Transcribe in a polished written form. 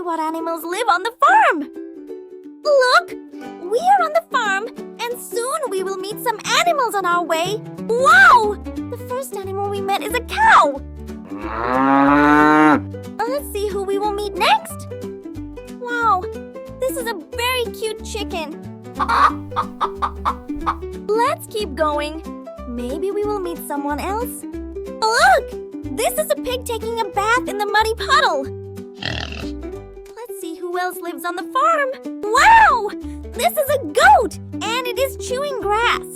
what animals live on the farm. Look, we are on the farm, and soon we will meet some animals on our way. Wow! The first animal we met is a cow. Let's see who we will meet next. Wow, this is a very cute chicken. Let's keep going. Maybe we will meet someone else. Look! This is a pig taking a bath in the muddy puddle. Let's see who else lives on the farm. Wow! This is a goat, and it is chewing grass.